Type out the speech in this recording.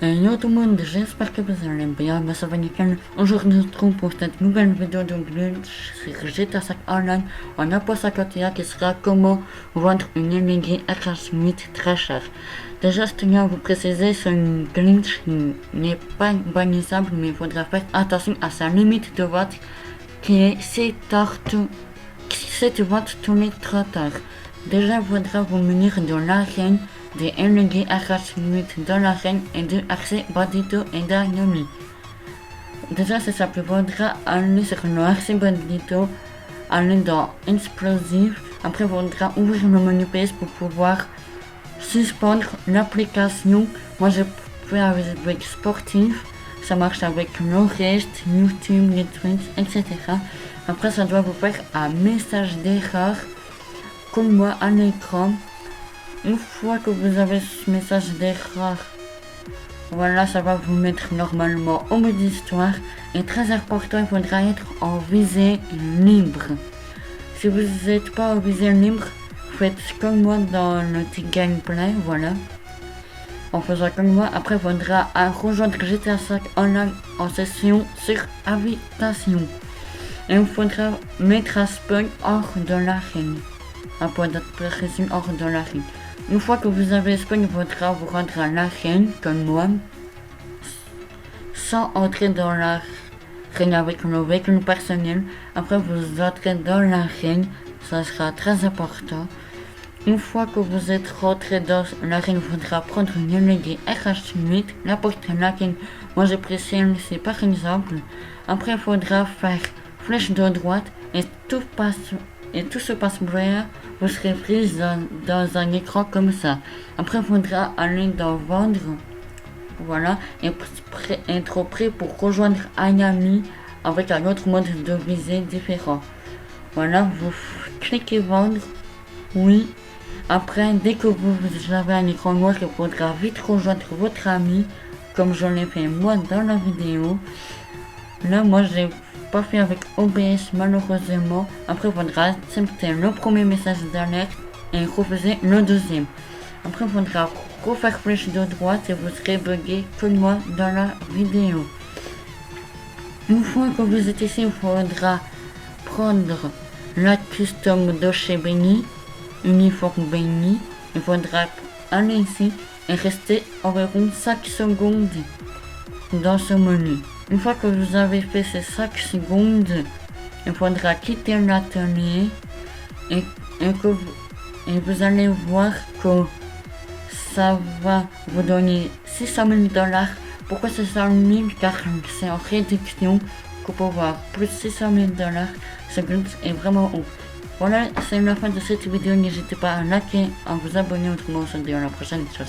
Yo tout le monde, j'espère que vous allez bien. Ça va nickel. Aujourd'hui, on se retrouve pour cette nouvelle vidéo de glitch sur GTA 5 Online. On a pour sa côté qui sera comment vendre une énergie RH8 très chère. Déjà, je tiens à vous préciser, c'est une glitch qui n'est pas bannissable, mais il faudra faire attention à sa limite de vote qui est 7 votes tous les 30 heures. Déjà, il faudra vous munir de l'arène, des énergies RH8 dans l'arène et de accès Bandito et d'Arnomi. Déjà, c'est simple, il faudra aller sur le accès Bandito, aller dans Explosive. Après, il faudra ouvrir le menu PS pour pouvoir suspendre l'application. Moi, je fais avec Sportif. Ça marche avec le reste, YouTube, les Twitch, etc. Après, ça doit vous faire un message d'erreur comme moi à l'écran. Une fois que vous avez ce message d'erreur, voilà, ça va vous mettre normalement au mode histoire. Et très important, il faudra être en visée libre. Si vous n'êtes pas en visée libre, faites comme moi dans le petit gameplay, voilà. En faisant comme moi, après il faudra rejoindre GTA 5 Online en session sur invitation. Et il faudra mettre un spawn hors de l'arène. Un point de précision hors de l'arène. Une fois que vous avez spawn, il faudra vous rendre à l'arène, comme moi, sans entrer dans l'arène avec le véhicule personnel. Après vous entrez dans l'arène, ça sera très important. Une fois que vous êtes rentré dans l'arène, il faudra prendre une énergie RH8, n'importe laquelle. Moi j'ai pris celle-ci par exemple. Après il faudra faire flèche de droite et tout se passe bien. Vous serez pris dans un écran comme ça. Après il faudra aller dans vendre. Voilà, et être prêt pour rejoindre un ami avec un autre mode de visée différent. Voilà, vous cliquez vendre. Oui. Après, dès que vous avez un écran noir, il faudra vite rejoindre votre ami, comme je l'ai fait moi dans la vidéo. Là, moi, j'ai pas fait avec OBS malheureusement. Après, il faudra accepter le premier message d'alerte et refuser le deuxième. Après, il faudra refaire flèche de droite et vous serez bugué comme moi dans la vidéo. Une fois que vous êtes ici, il faudra prendre la custom de chez Benny. Uniforme Benny, il faudra aller ici et rester environ 5 secondes dans ce menu. Une fois que vous avez fait ces 5 secondes, il faudra quitter l'atelier et vous allez voir que ça va vous donner 600 000 $. Pourquoi 600 000? Car c'est en réduction que pour voir plus 600 000 $. Ce glitch est vraiment ouf. Voilà, c'est la fin de cette vidéo. N'hésitez pas à liker, à vous abonner. Autrement, on se dit à la prochaine. Ciao.